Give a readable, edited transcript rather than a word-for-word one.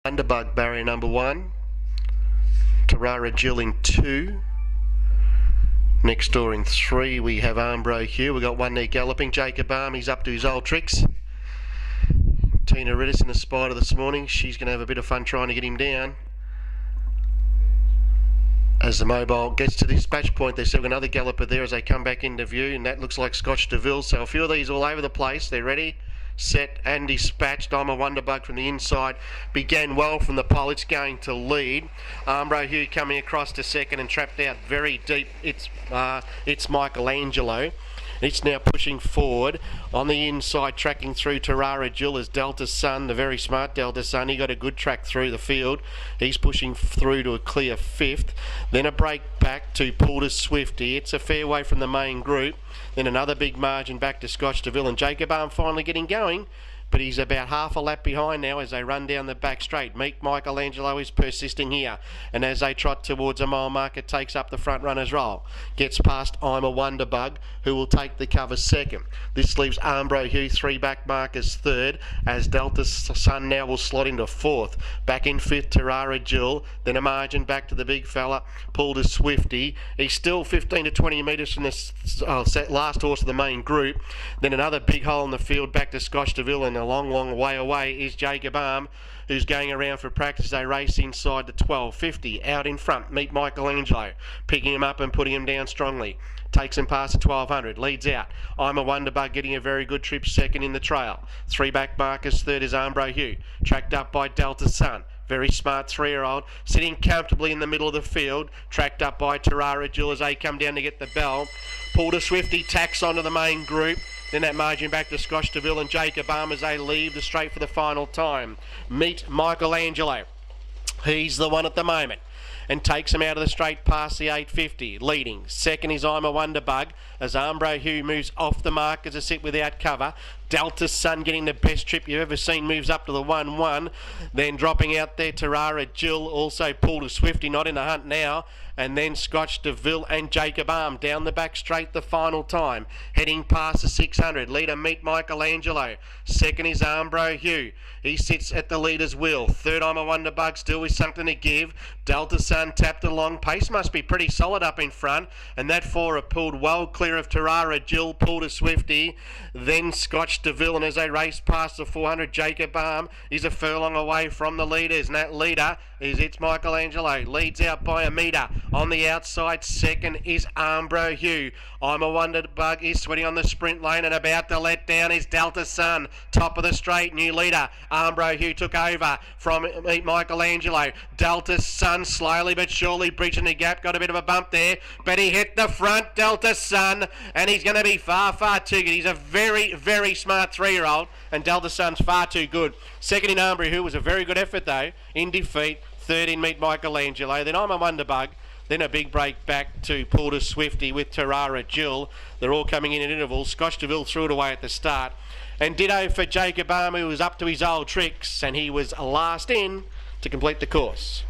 Underbug barrier number 1. Tarara Jill in 2. Next door in 3 we have M.H.R.C. We've got one there galloping. Jacob Arm, he's up to his old tricks. Tina Rittis in the spider this morning. She's going to have a bit of fun trying to get him down. As the mobile gets to the dispatch point, there's still another galloper there as they come back into view, and that looks like Scotch DeVille. So a few of these all over the place. They're ready, set and dispatched. I'm a Wonderbug from the inside. Began well from the pole. It's going to lead. M.H.R.C coming across to second and trapped out very deep. It's Michelangelo. It's now pushing forward on the inside, tracking through Tarara Jill as Delta Sun, the very smart Delta Sun. He got a good track through the field. He's pushing through to a clear 5th. Then a break back to Poulter's Swifty. It's a fair way from the main group. Then another big margin back to Scotch DeVille, and Jacob Arm finally getting going. But he's about half a lap behind now as they run down the back straight. Michelangelo is persisting here, and as they trot towards a mile marker, takes up the front runner's role. Gets past I'm a Wonderbug, who will take the cover second. This leaves M.H.R.C 3 back markers third, as Delta Sun now will slot into 4th. Back in 5th, Tarara Jill, then a margin back to the big fella, Poulter's Swifty. He's still 15 to 20 metres from the last horse of the main group. Then another big hole in the field back to Scotch DeVille, and a long way away is Jacob Arm, who's going around for practice. They race inside the 12.50. Out in front, meet Michelangelo, picking him up and putting him down strongly. Takes him past the 1200, leads out. I'm a Wonderbug getting a very good trip second in the trail. 3 back markers third is M.H.R.C, tracked up by Delta Sun. Very smart 3-year-old, sitting comfortably in the middle of the field, tracked up by Tarara Jill as they come down to get the bell. Poulter Swifty tacks onto the main group. Then that margin back to Scotch DeVille and Jacob Arm as they leave the straight for the final time. Meet Michelangelo. He's the one at the moment, and takes him out of the straight past the 850. Leading. Second is I'm a Wonderbug as M.H.R.C moves off the markers to sit without cover. Delta Sun getting the best trip you've ever seen, moves up to the 1-1. Then dropping out there, Tarara Jill, also Poulter Swifty, not in the hunt now. And then Scotch DeVille and Jacob Arm down the back straight the final time. Heading past the 600. Leader meet Michelangelo. Second is M.H.R.C. He sits at the leader's wheel. Third, I'm a Wonderbug, still with something to give. Delta Sun tapped along. Pace must be pretty solid up in front. And that 4 are pulled well clear of Tarara Jill, Poulter Swifty. Then Scotch DeVille, and as they race past the 400, Jacob Arm is a furlong away from the leaders, and that leader is Michelangelo. Leads out by a metre. On the outside, second is M.H.R.C. I'm a Wonderbug is sweating on the sprint lane, and about to let down is Delta Sun. Top of the straight, new leader. M.H.R.C took over from Michelangelo. Delta Sun slowly but surely bridging the gap. Got a bit of a bump there, but he hit the front, Delta Sun, and he's going to be far too good. He's a very smart 3-year-old, and Delta Sun's far too good. Second in M.H.R.C, who was a very good effort though, in defeat. Third in meet Michelangelo. Then I'm a Wonderbug. Then a big break back to Poulter Swifty with Tarara Jill. They're all coming in at intervals. Scotch DeVille threw it away at the start. And ditto for Jacob Arm, who was up to his old tricks, and he was last in to complete the course.